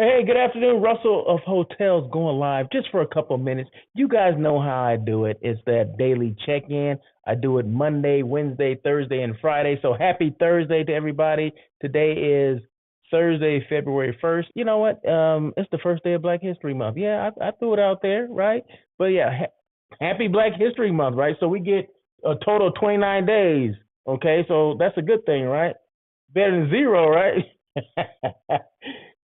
Hey, good afternoon. Russell of Hotels going live just for a couple of minutes. You guys know how I do it. It's that daily check in. I do it Monday, Wednesday, Thursday, and Friday. So happy Thursday to everybody. Today is Thursday, February 1st. You know what? It's the first day of Black History Month. Yeah, I threw it out there, right? But yeah, happy Black History Month, right? So we get a total of 29 days. Okay, so that's a good thing, right? Better than zero, right?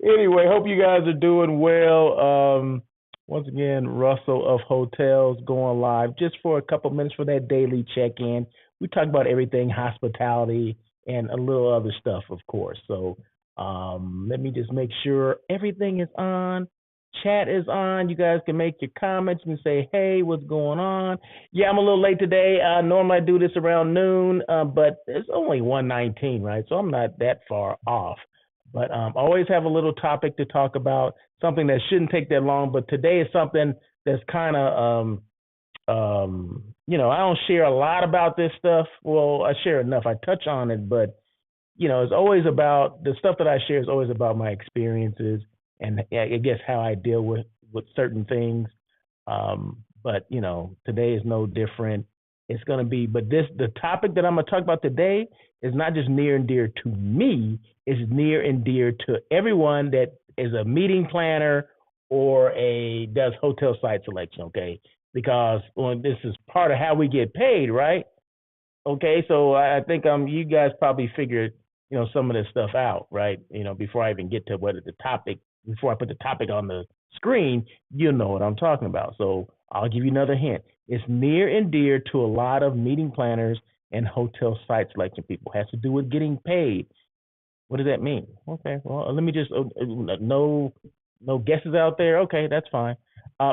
Anyway, hope you guys are doing well. Once again, Russell of Hotels going live just for a couple minutes for that daily check-in. We talk about everything hospitality and a little other stuff, of course. So let me just make sure everything is on. Chat is on. You guys can make your comments and say, hey, what's going on? Yeah, I'm a little late today. Normally I do this around noon, but it's only 1:19, right? So I'm not that far off. But always have a little topic to talk about, something that shouldn't take that long. But today is something that's kind of, I don't share a lot about this stuff. Well, I share enough. I touch on it, but it's always about the stuff that I share is always about my experiences and I guess how I deal with certain things. But today is no different. It's going to be, but the topic that I'm going to talk about today is not just near and dear to me. It's near and dear to everyone that is a meeting planner or does hotel site selection. Okay, because this is part of how we get paid, right? Okay, so I think you guys probably figured some of this stuff out, right? Before I even get to before I put the topic on the screen, you know what I'm talking about. So I'll give you another hint. It's near and dear to a lot of meeting planners and hotel site selection people. It has to do with getting paid. What does that mean? Okay, well, let me just no guesses out there. Okay, that's fine.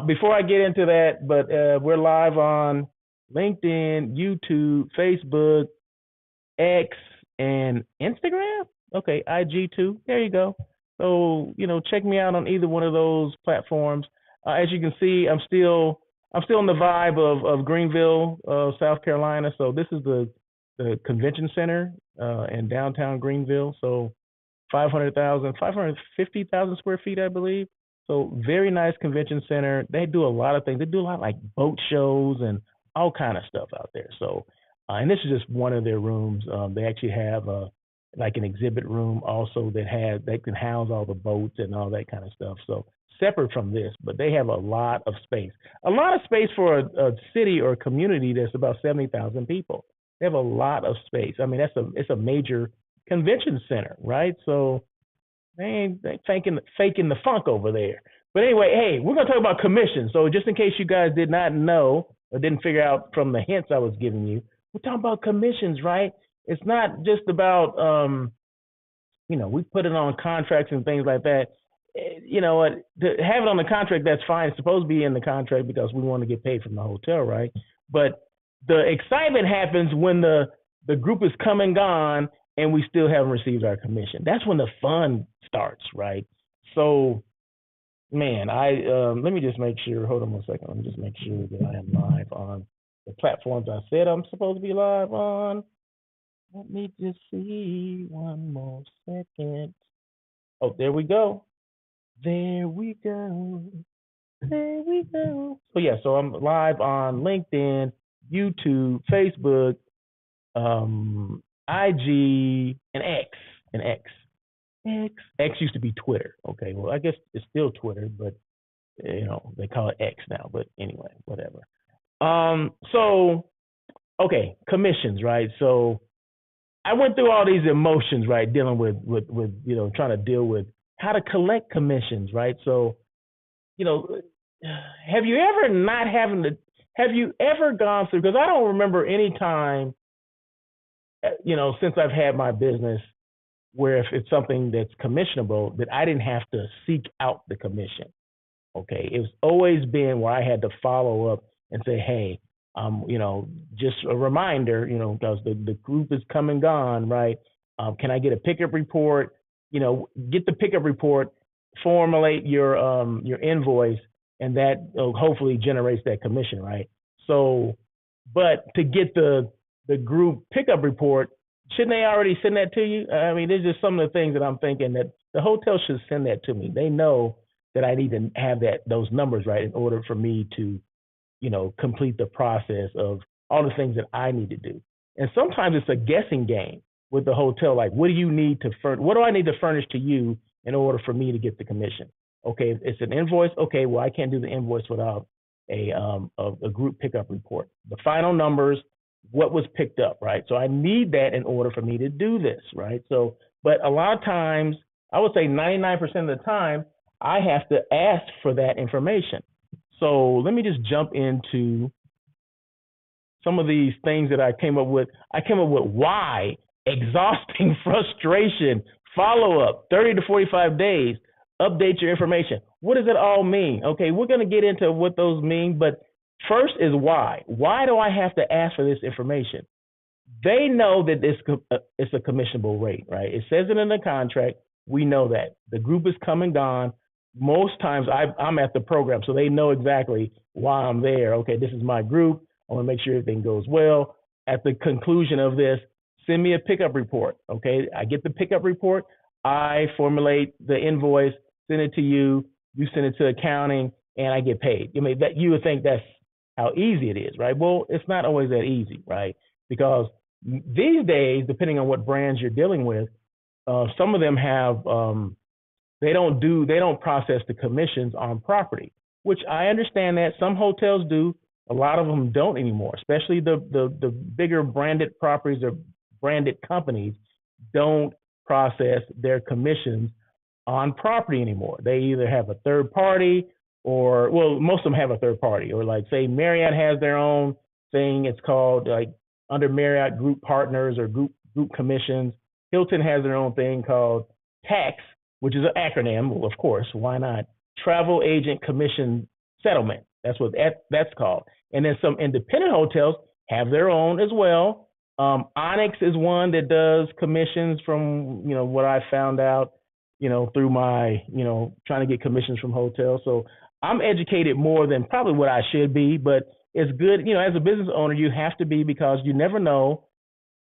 Before I get into that, but we're live on LinkedIn, YouTube, Facebook, X, and Instagram. Okay, IG too. There you go. So check me out on either one of those platforms. As you can see, I'm still in the vibe of Greenville, South Carolina. So this is the convention center in downtown Greenville. So 550,000 square feet, I believe. So very nice convention center. They do a lot of things. They do a lot like boat shows and all kind of stuff out there. So, and this is just one of their rooms. They actually have like an exhibit room also that can house all the boats and all that kind of stuff. So separate from this, but they have a lot of space. A lot of space for a city or a community that's about 70,000 people. They have a lot of space. I mean, it's a major convention center, right? So they ain't faking the funk over there. But anyway, hey, we're gonna talk about commissions. So just in case you guys did not know or didn't figure out from the hints I was giving you, we're talking about commissions, right? It's not just about we put it on contracts and things like that. You know what? To have it on the contract, that's fine. It's supposed to be in the contract because we want to get paid from the hotel, right? But the excitement happens when the group is come and gone and we still haven't received our commission. That's when the fun starts, right? So, man, let me just make sure. Hold on one second. Let me just make sure that I am live on the platforms I said I'm supposed to be live on. Let me just see one more second. Oh, there we go. There we go. There we go. So yeah, so I'm live on LinkedIn, YouTube, Facebook, IG, and X. And X used to be Twitter. Okay, well I guess it's still Twitter, but they call it X now. But anyway, whatever. So okay, commissions, right? So I went through all these emotions, right, dealing with trying to deal with how to collect commissions, right? So, have you ever gone through, because I don't remember any time, since I've had my business where if it's something that's commissionable that I didn't have to seek out the commission. Okay. It's always been where I had to follow up and say, hey, just a reminder, because the group is come and gone, right? Can I get a pickup report? Get the pickup report, formulate your invoice, and that hopefully generates that commission, right? So, but to get the group pickup report, Shouldn't they already send that to you? I mean, there's just some of the things that I'm thinking that the hotel should send that to me. They know that I need to have those numbers right in order for me to, complete the process of all the things that I need to do. And sometimes it's a guessing game with the hotel. Like, what do you need to what do I need to furnish to you in order for me to get the commission? Okay, it's an invoice. Okay, well, I can't do the invoice without a group pickup report. The final numbers, what was picked up, right? So I need that in order for me to do this, right? So, but a lot of times, I would say 99% of the time, I have to ask for that information. So let me just jump into some of these things that I came up with. I came up with why, exhausting, frustration, follow up, 30 to 45 days, update your information. What does it all mean? Okay, we're going to get into what those mean, but first is why. Why do I have to ask for this information? They know that it's a commissionable rate, right? It says it in the contract. We know that. The group is come and gone. Most times I'm at the program, so they know exactly why I'm there. Okay, this is my group. I want to make sure everything goes well. At the conclusion of this, send me a pickup report. Okay, I get the pickup report. I formulate the invoice, send it to you. You send it to accounting, and I get paid. I mean, that you would think that's how easy it is, right? Well, it's not always that easy, right? Because these days, depending on what brands you're dealing with, some of them have they don't process the commissions on property, which I understand that some hotels do. A lot of them don't anymore, especially the bigger branded properties or branded companies don't process their commissions on property anymore. They either have a third party or, well, most of them have a third party, or like say Marriott has their own thing. It's called like under Marriott Group Partners or Group Commissions. Hilton has their own thing called TAX, which is an acronym. Well, of course, why not? Travel Agent Commission Settlement. That's what that's called. And then some independent hotels have their own as well. Onyx is one that does commissions from, what I found out, through my, trying to get commissions from hotels. So I'm educated more than probably what I should be, but it's good, as a business owner, you have to be, because you never know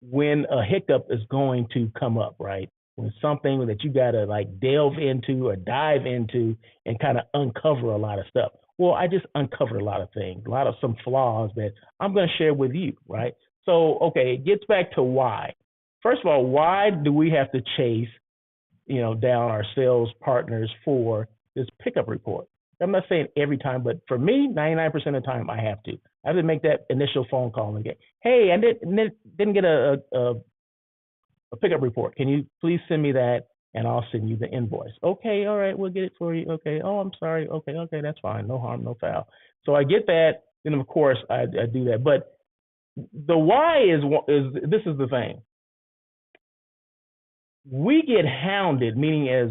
when a hiccup is going to come up, right? When something that you got to like delve into or dive into and kind of uncover a lot of stuff. Well, I just uncovered a lot of things, a lot of some flaws that I'm going to share with you, right? So, okay, it gets back to why. First of all, why do we have to chase, down our sales partners for this pickup report? I'm not saying every time, but for me, 99% of the time, I have to. I have to make that initial phone call and get, hey, I didn't get a pickup report. Can you please send me that, and I'll send you the invoice? Okay, all right, we'll get it for you. Okay, oh, I'm sorry. Okay, that's fine. No harm, no foul. So I get that, then of course I do that. But the why is this is the thing. We get hounded, meaning as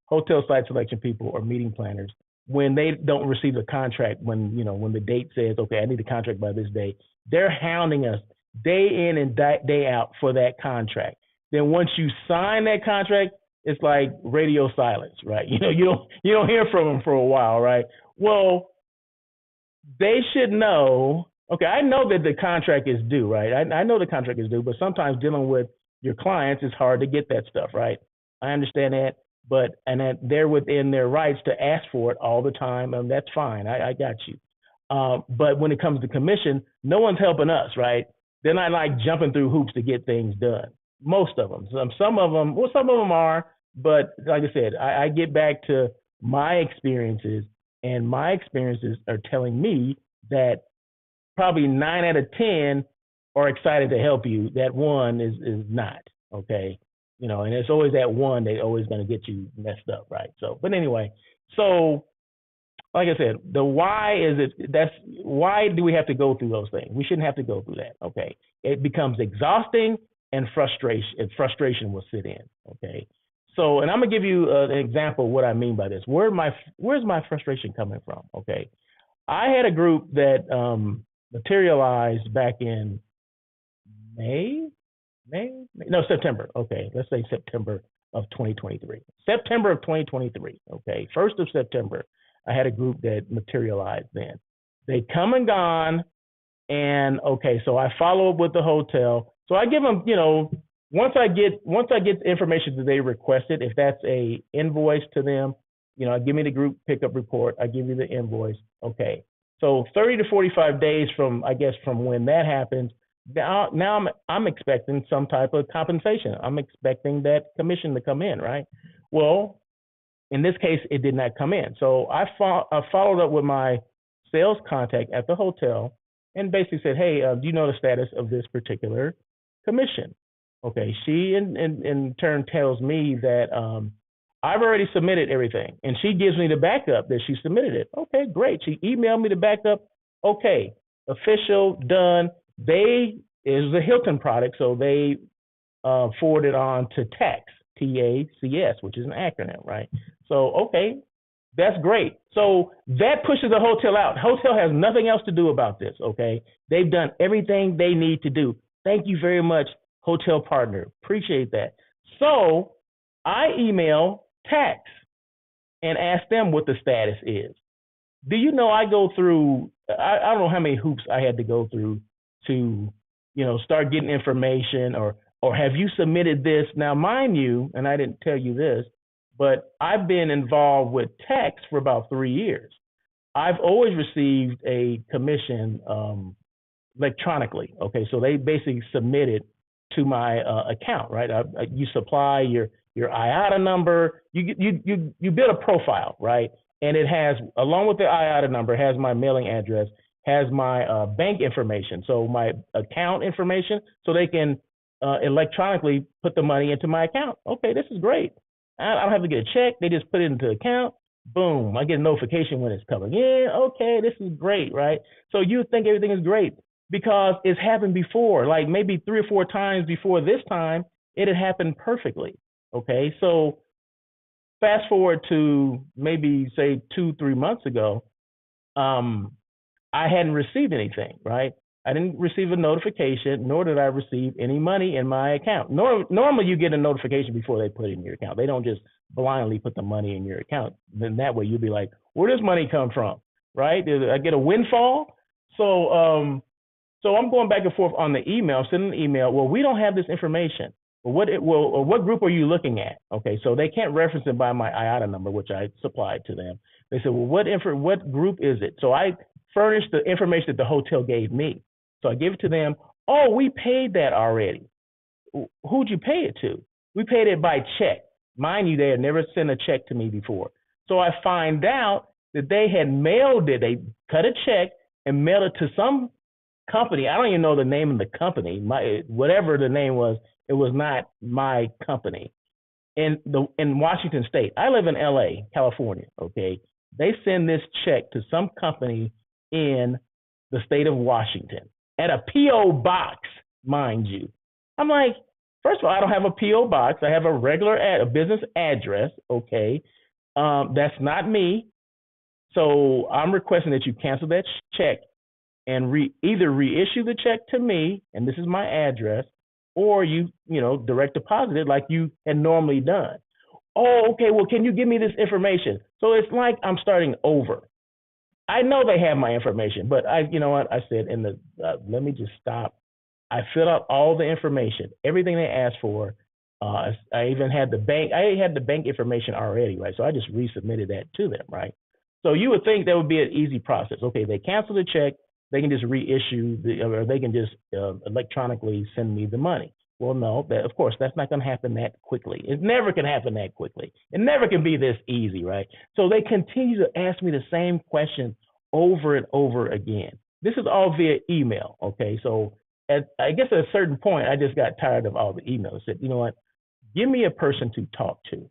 hotel site selection people or meeting planners, when they don't receive a contract, when the date says, okay, I need a contract by this day, they're hounding us day in and day out for that contract. Then once you sign that contract, it's like radio silence, right? You don't hear from them for a while, right? Well, they should know. Okay, I know that the contract is due, right? I know the contract is due, but sometimes dealing with your clients is hard to get that stuff, right? I understand that, but that they're within their rights to ask for it all the time, and that's fine. I got you. But when it comes to commission, no one's helping us, right? They're not like jumping through hoops to get things done. Most of them. Some of them are, but like I said, I get back to my experiences, and my experiences are telling me that probably 9 out of 10 are excited to help you. That one is not, okay? And it's always that one that's always going to get you messed up, right? So, but anyway, so like I said, the why is why do we have to go through those things? We shouldn't have to go through that, okay? It becomes exhausting, and frustration will sit in, okay? So, and I'm gonna give you an example of what I mean by this. Where's my frustration coming from, okay? I had a group that materialized back in September. Okay, let's say September of 2023. September of 2023. Okay, 1st of September, I had a group that materialized then. They come and gone, and okay, so I follow up with the hotel. So I give them, once I get the information that they requested, if that's a invoice to them, give me the group pickup report. I give you the invoice. Okay. So 30 to 45 days from when that happens, now I'm expecting some type of compensation. I'm expecting that commission to come in, right? Well, in this case, it did not come in. So I followed up with my sales contact at the hotel and basically said, hey, do you know the status of this particular commission? Okay, she in turn tells me that I've already submitted everything, and she gives me the backup that she submitted it. Okay, great. She emailed me the backup. Okay, official, done. It was a Hilton product, so they forwarded on to TACS, TACS, which is an acronym, right? So, okay, that's great. So that pushes the hotel out. Hotel has nothing else to do about this, okay? They've done everything they need to do. Thank you very much, hotel partner. Appreciate that. So I email TACS and ask them what the status is. Do you know I go through, I don't know how many hoops I had to go through to, start getting information or have you submitted this? Now, mind you, and I didn't tell you this, but I've been involved with TACS for about 3 years. I've always received a commission electronically. Okay, so they basically submit it to my account, right? You supply your IATA number. You build a profile, right? And it has, along with the IATA number, has my mailing address, has my bank information, so my account information, so they can electronically put the money into my account. Okay, this is great. I don't have to get a check. They just put it into the account. Boom, I get a notification when it's coming in. Okay, this is great, right? So you think everything is great because it's happened before, like maybe 3 or 4 times before this time, it had happened perfectly. Okay, so fast forward to maybe say 2-3 months ago, I hadn't received anything, right? I didn't receive a notification, nor did I receive any money in my account. Normally, you get a notification before they put it in your account. They don't just blindly put the money in your account. Then that way, you'll be like, where does money come from, right? Did I get a windfall? So I'm going back and forth on the email, sending an email. Well, we don't have this information. What group are you looking at? Okay, so they can't reference it by my IATA number, which I supplied to them. They said, well, what group is it? So I furnished the information that the hotel gave me. So I give it to them. Oh, we paid that already. Who'd you pay it to? We paid it by check. Mind you, they had never sent a check to me before. So I find out that they had mailed it. They cut a check and mailed it to some company. I don't even know the name of the company. Whatever the name was, it was not my company. In Washington State, I live in LA, California. Okay, they send this check to some company in the state of Washington at a PO box, mind you. I'm like, first of all, I don't have a PO box. I have a regular a business address. Okay, that's not me. So I'm requesting that you cancel that check and either reissue the check to me, and this is my address, or you direct deposit it like you had normally done. Oh, okay. Well, can you give me this information? So it's like I'm starting over. I know they have my information, but I said let me just stop. I filled out all the information, everything they asked for. I even had the bank. I had the bank information already, right? So I just resubmitted that to them, right? So you would think that would be an easy process. Okay, they cancel the check, they can just reissue or they can just electronically send me the money. Well, no, of course, that's not going to happen that quickly. It never can happen that quickly. It never can be this easy, right? So they continue to ask me the same question over and over again. This is all via email, okay? So I guess at a certain point, I just got tired of all the emails. I said, you know what? Give me a person to talk to.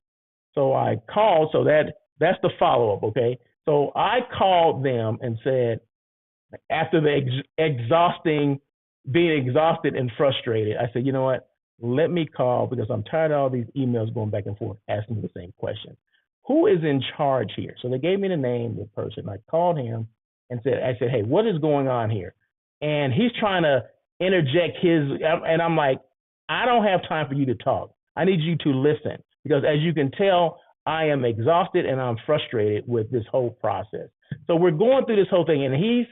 So I called, so that's the follow-up, okay? So I called them and said, after the being exhausted and frustrated, I said, you know what? Let me call because I'm tired of all these emails going back and forth asking the same question. Who is in charge here? So they gave me the name of the person. I called him and I said, hey, what is going on here? And he's trying to interject and I'm like, I don't have time for you to talk. I need you to listen because as you can tell, I am exhausted and I'm frustrated with this whole process. So we're going through this whole thing and he's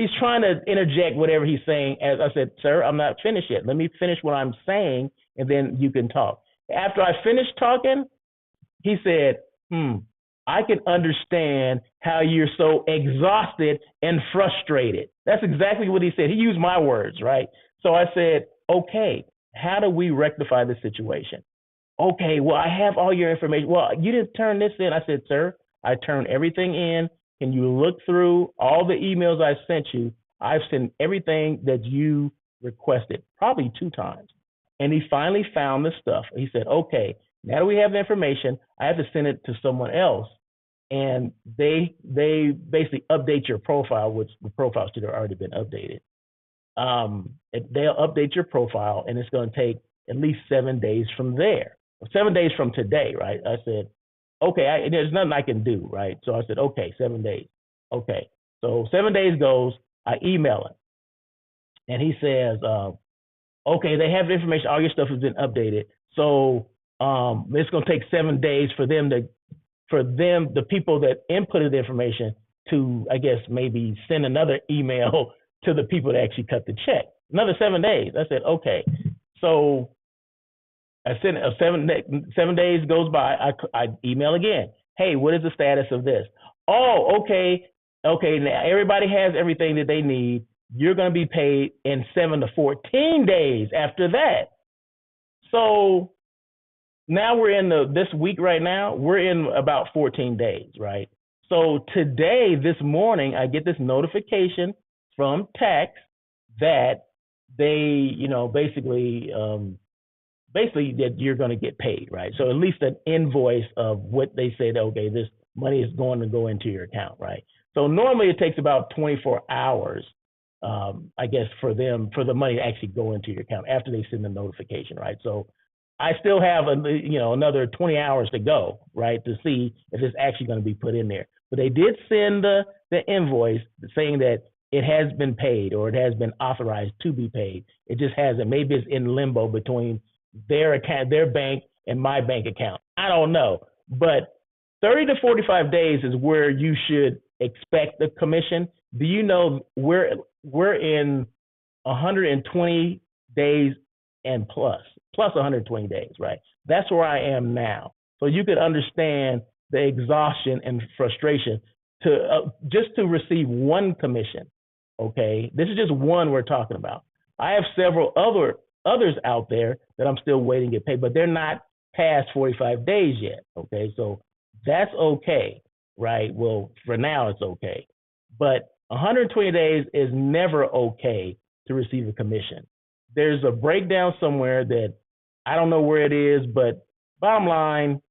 he's trying to interject whatever he's saying. As I said, sir, I'm not finished yet. Let me finish what I'm saying, and then you can talk. After I finished talking, he said, I can understand how you're so exhausted and frustrated. That's exactly what he said. He used my words, right? So I said, okay, how do we rectify the situation? Okay, well, I have all your information. Well, you didn't turn this in. I said, sir, I turned everything in. Can you look through all the emails I sent you? I've sent everything that you requested, probably 2 times. And he finally found the stuff. He said, okay, now that we have the information, I have to send it to someone else. And they basically update your profile, which the profile should have already been updated. They'll update your profile, and it's going to take at least 7 days from there. 7 days from today, right? I said, okay, there's nothing I can do, right? So I said, okay, 7 days. Okay. So 7 days goes, I email him. And he says, okay, they have the information, all your stuff has been updated. So it's going to take 7 days for the people that inputted the information to, I guess, maybe send another email to the people that actually cut the check. Another 7 days. I said, okay. So I sent 7 days goes by. I email again. Hey, what is the status of this? Oh, okay. Okay, now everybody has everything that they need. You're going to be paid in 7 to 14 days after that. So now we're in this week right now, we're in about 14 days, right? So today, this morning, I get this notification from tax that they, basically that you're going to get paid, right? So at least an invoice of what they said, okay, this money is going to go into your account, right? So normally it takes about 24 hours, I guess, for the money to actually go into your account after they send the notification, right? So I still have another 20 hours to go, right, to see if it's actually going to be put in there. But they did send the invoice saying that it has been paid or it has been authorized to be paid. It just hasn't. Maybe it's in limbo between their account, their bank, and my bank account. I don't know. But 30 to 45 days is where you should expect the commission. Do you know we're in 120 days and plus 120 days, right? That's where I am now. So you could understand the exhaustion and frustration just to receive one commission. Okay, this is just one we're talking about. I have several others out there that I'm still waiting to get paid, but they're not past 45 days yet. Okay, so that's okay, right? Well, for now it's okay, but 120 days is never okay to receive a commission. There's a breakdown somewhere that I don't know where it is, but bottom line,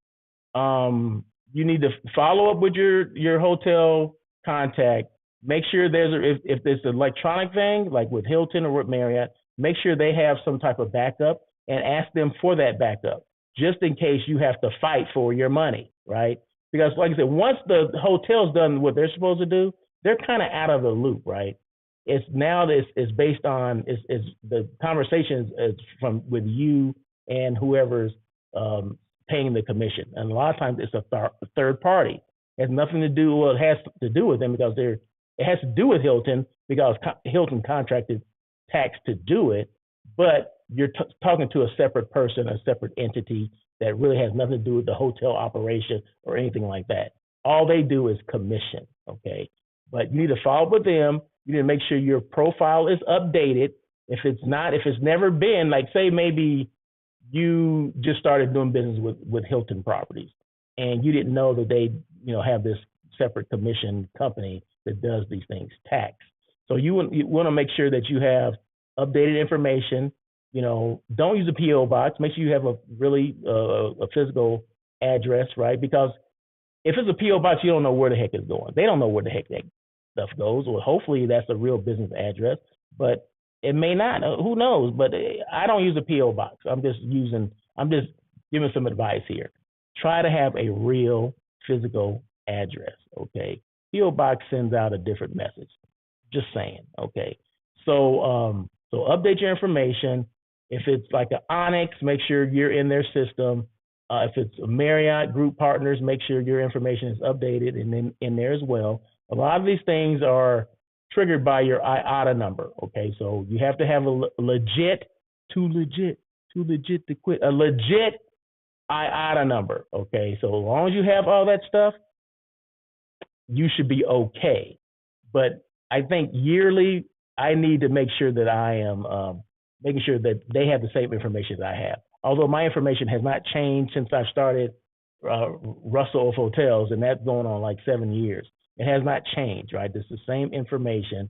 you need to follow up with your hotel contact. Make sure if there's an electronic thing like with Hilton or with Marriott, make sure they have some type of backup and ask them for that backup just in case you have to fight for your money, right? Because like I said, once the hotel's done what they're supposed to do, they're kind of out of the loop, right? It's based on the conversation is from with you and whoever's paying the commission, and a lot of times it's a third party. It has nothing to do. Well, it has to do with them because it has to do with Hilton because Hilton contracted tax to do it, but you're talking to a separate person, a separate entity that really has nothing to do with the hotel operation or anything like that. All they do is commission, okay? But you need to follow up with them. You need to make sure your profile is updated. If it's never been, like say maybe you just started doing business with Hilton Properties and you didn't know that they, have this separate commission company that does these things, tax. So you want to make sure that you have updated information. Don't use a PO box. Make sure you have a physical address, right? Because if it's a PO box, you don't know where the heck it's going. They don't know where the heck that stuff goes. Well, hopefully that's a real business address, but it may not. Who knows? But I don't use a PO box. I'm just giving some advice here. Try to have a real physical address. Okay. PO box sends out a different message. Just saying. Okay. So update your information. If it's like an Onyx, make sure you're in their system. If it's a Marriott Group Partners, make sure your information is updated and in there as well. A lot of these things are triggered by your IATA number. Okay, so you have to have a legit, too legit to quit, a legit IATA number. Okay, so as long as you have all that stuff, you should be okay. But I think yearly, I need to make sure that I am making sure that they have the same information that I have. Although my information has not changed since I started Russell of Hotels, and that's going on like 7 years. It has not changed, right? It's the same information,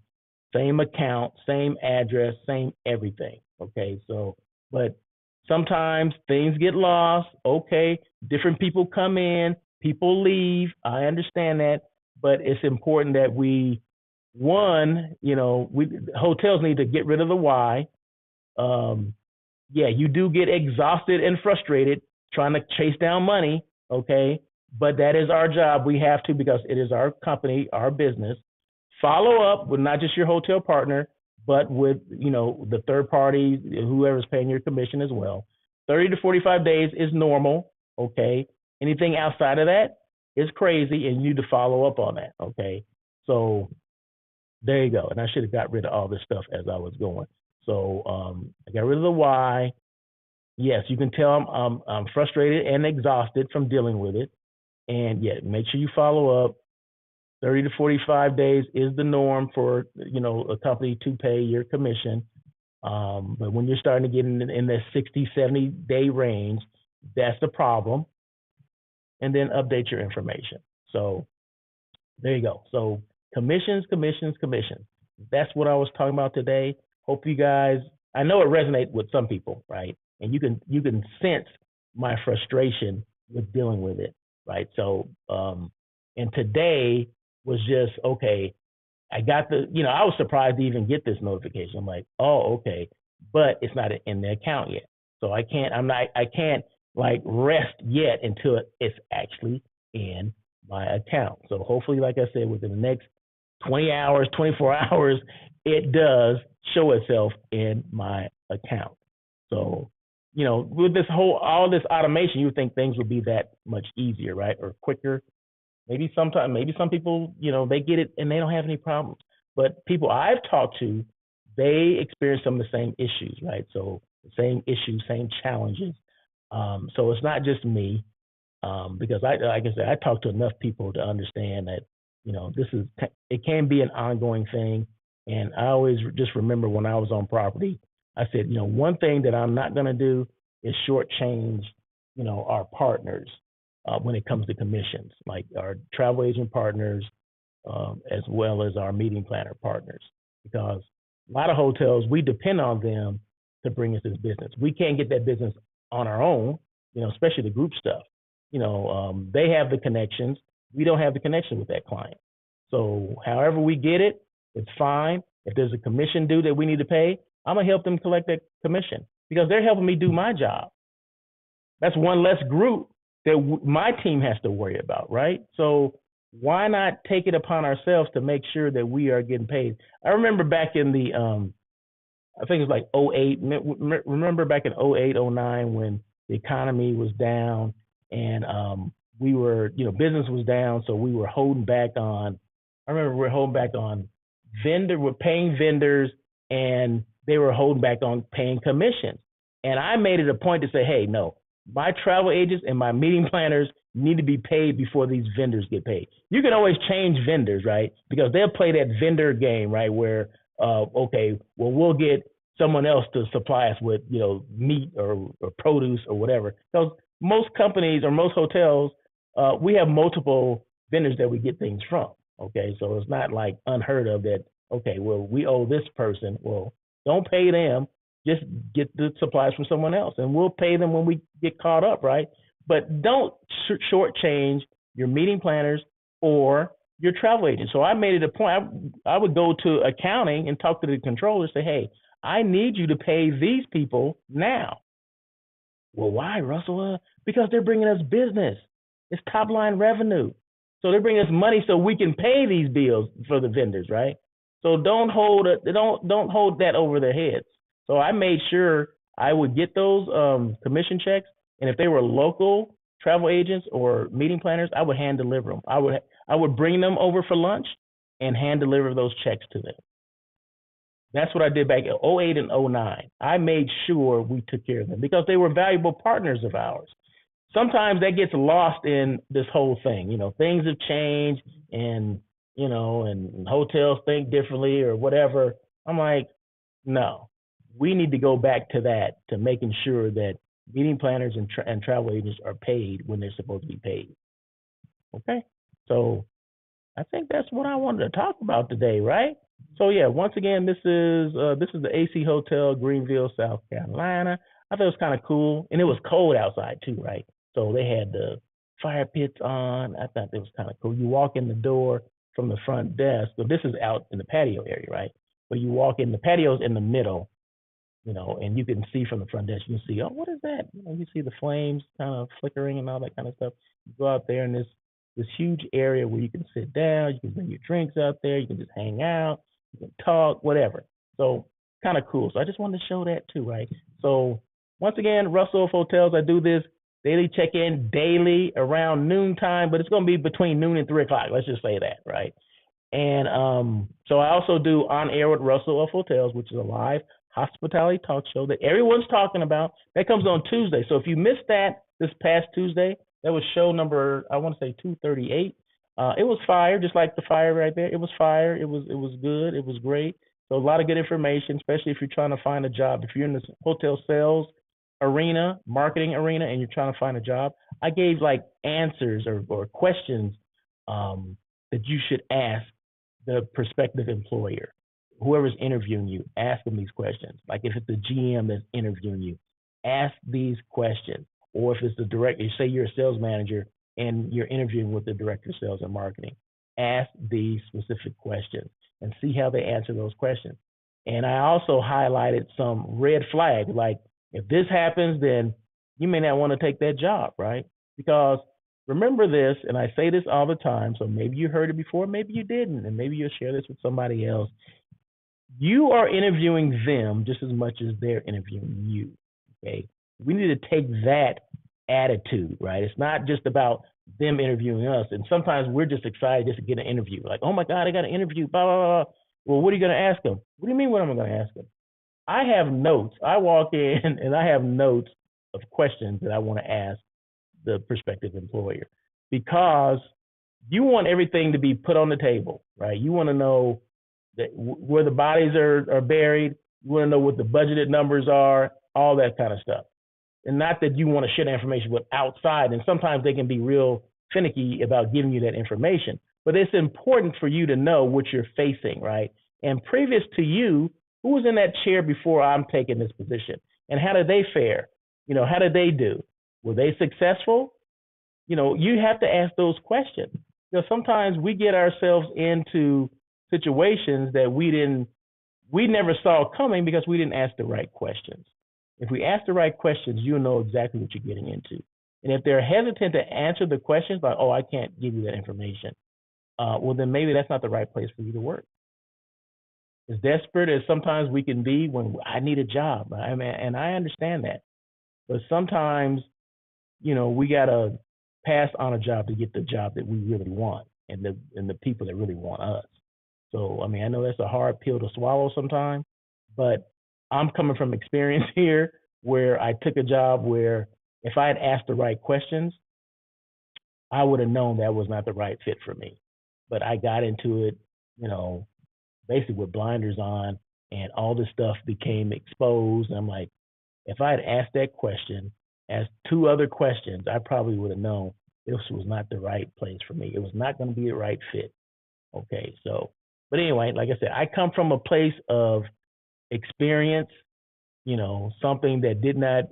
same account, same address, same everything. Okay, so, but sometimes things get lost. Okay, different people come in, people leave. I understand that, but it's important that we, one, hotels need to get rid of the why. Yeah, you do get exhausted and frustrated trying to chase down money, okay? But that is our job. We have to, because it is our company, our business. Follow up with not just your hotel partner, but with, the third party, whoever's paying your commission as well. 30 to 45 days is normal, okay? Anything outside of that is crazy, and you need to follow up on that, okay? So there you go. And I should have got rid of all this stuff as I was going. So I got rid of the why. Yes, you can tell I'm frustrated and exhausted from dealing with it. And yeah, make sure you follow up. 30 to 45 days is the norm for, a company to pay your commission. But when you're starting to get in the 60, 70-day range, that's the problem. And then update your information. So there you go. So commissions. That's what I was talking about today. Hope you guys, I know it resonates with some people, right? And you can sense my frustration with dealing with it, right? So, and today was just, okay, I got I was surprised to even get this notification. I'm like, oh, okay, but it's not in the account yet. So I can't like rest yet until it's actually in my account. So hopefully, like I said, within the next 20 hours, 24 hours, it does show itself in my account. So, with all this automation, you would think things would be that much easier, right? Or quicker. Maybe some people, they get it and they don't have any problems. But people I've talked to, they experience some of the same issues, right? So the same issues, same challenges. So it's not just me, because like I said, I talked to enough people to understand that, it can be an ongoing thing. And I always just remember when I was on property, I said, one thing that I'm not going to do is shortchange, our partners when it comes to commissions, like our travel agent partners, as well as our meeting planner partners, because a lot of hotels, we depend on them to bring us this business. We can't get that business on our own, especially the group stuff. They have the connections. We don't have the connection with that client. So however we get it, it's fine. If there's a commission due that we need to pay, I'm going to help them collect that commission because they're helping me do my job. That's one less group that my team has to worry about, right? So why not take it upon ourselves to make sure that we are getting paid? I remember back in the, I think it was like 08, remember back in 08, 09 when the economy was down and we were, business was down, so we were holding back on, I remember we were holding back on we're paying vendors and they were holding back on paying commissions. And I made it a point to say, hey, no, my travel agents and my meeting planners need to be paid before these vendors get paid. You can always change vendors, right? Because they'll play that vendor game, right? Where, okay, well, we'll get someone else to supply us with, meat or produce or whatever. Because most companies or most hotels, we have multiple vendors that we get things from. Okay, so it's not like unheard of that, okay, well, we owe this person. Well, don't pay them. Just get the supplies from someone else, and we'll pay them when we get caught up, right? But don't shortchange your meeting planners or your travel agent. So I made it a point. I would go to accounting and talk to the controller, say, hey, I need you to pay these people now. Well, why, Russell? Because they're bringing us business. It's top line revenue. So they're bringing us money so we can pay these bills for the vendors, right? So don't hold that over their heads. So I made sure I would get those commission checks, and if they were local travel agents or meeting planners, I would hand deliver them. I would bring them over for lunch, and hand deliver those checks to them. That's what I did back in '08 and '09. I made sure we took care of them because they were valuable partners of ours. Sometimes that gets lost in this whole thing. Things have changed and, and hotels think differently or whatever. I'm like, no, we need to go back to that, to making sure that meeting planners and travel agents are paid when they're supposed to be paid. Okay. So I think that's what I wanted to talk about today, right? So yeah, once again, this is the AC Hotel, Greenville, South Carolina. I thought it was kind of cool, and it was cold outside too, right? So they had the fire pits on. I thought it was kind of cool. You walk in the door from the front desk. So this is out in the patio area, right? But you walk in, the patio's in the middle, and you can see from the front desk. You can see, oh, what is that? You see the flames kind of flickering and all that kind of stuff. You go out there, and this huge area where you can sit down, you can bring your drinks out there, you can just hang out, you can talk, whatever. So kind of cool. So I just wanted to show that too, right? So once again, Russell of Hotels, I do this daily check-in daily around noontime, but it's going to be between noon and 3 o'clock. Let's just say that, right? And so I also do On Air with Russell of Hotels, which is a live hospitality talk show that everyone's talking about. That comes on Tuesday. So if you missed that this past Tuesday, that was show number, I want to say 238. It was fire, just like the fire right there. It was fire. It was good. It was great. So a lot of good information, especially if you're trying to find a job. If you're in the hotel sales arena, marketing arena, and you're trying to find a job, I gave like answers or questions that you should ask the prospective employer. Whoever's interviewing you, ask them these questions. Like if it's the GM that's interviewing you, ask these questions. Or if it's the director, say you're a sales manager and you're interviewing with the director of sales and marketing, ask these specific questions and see how they answer those questions. And I also highlighted some red flags, like if this happens, then you may not want to take that job, right? Because remember this, and I say this all the time, so maybe you heard it before, maybe you didn't, and maybe you'll share this with somebody else. You are interviewing them just as much as they're interviewing you, okay? We need to take that attitude, right? It's not just about them interviewing us. And sometimes we're just excited just to get an interview. Like, oh my God, I got an interview, blah, blah, blah. Well, what are you going to ask them? What do you mean what am I going to ask them? I have notes. I walk in and I have notes of questions that I want to ask the prospective employer because you want everything to be put on the table, right? You want to know that where the bodies are buried. You want to know what the budgeted numbers are, all that kind of stuff. And not that you want to share that information with outside. And sometimes they can be real finicky about giving you that information. But it's important for you to know what you're facing, right? And previous to you, who was in that chair before I'm taking this position? And how did they fare? How did they do? Were they successful? You have to ask those questions. Sometimes we get ourselves into situations that we never saw coming because we didn't ask the right questions. If we ask the right questions, you'll know exactly what you're getting into. And if they're hesitant to answer the questions, like, oh, I can't give you that information, well, then maybe that's not the right place for you to work. As desperate as sometimes we can be when I need a job, I mean, and I understand that. But sometimes, we got to pass on a job to get the job that we really want and the people that really want us. So, I mean, I know that's a hard pill to swallow sometimes, but I'm coming from experience here where I took a job where if I had asked the right questions, I would have known that was not the right fit for me. But I got into it, basically with blinders on, and all this stuff became exposed. And I'm like, if I had asked that question, asked two other questions, I probably would have known this was not the right place for me. It was not going to be the right fit. Okay, so, but anyway, like I said, I come from a place of experience, something that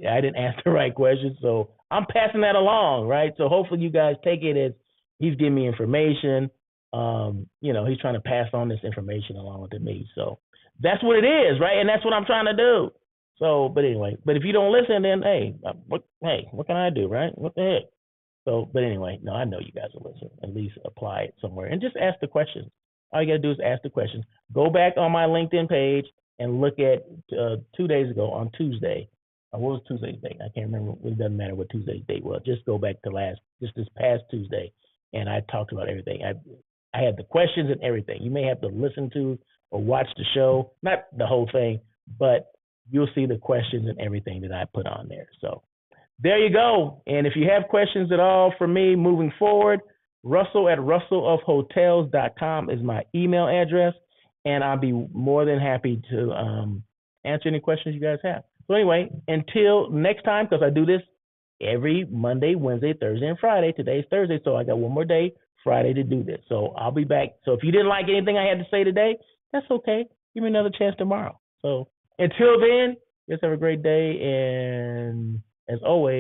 I didn't ask the right questions. So I'm passing that along, right? So hopefully you guys take it as he's giving me information. He's trying to pass on this information along to me. So that's what it is, right? And that's what I'm trying to do. So, but anyway, but if you don't listen, then what can I do, right? What the heck? So, but anyway, no, I know you guys will listen. At least apply it somewhere and just ask the questions. All you got to do is ask the questions. Go back on my LinkedIn page and look at 2 days ago on Tuesday. What was Tuesday's date? I can't remember. It doesn't matter what Tuesday's date was. Just go back to this past Tuesday, and I talked about everything. I have the questions and everything. You may have to listen to or watch the show, not the whole thing, but you'll see the questions and everything that I put on there. So there you go. And if you have questions at all for me moving forward, Russell at russellofhotels.com is my email address, and I'll be more than happy to answer any questions you guys have. So anyway, until next time, because I do this every Monday, Wednesday, Thursday, and Friday. Today's Thursday, so I got one more day, Friday, to do this. So I'll be back. So if you didn't like anything I had to say today, that's okay. Give me another chance tomorrow. So until then, just have a great day, and as always,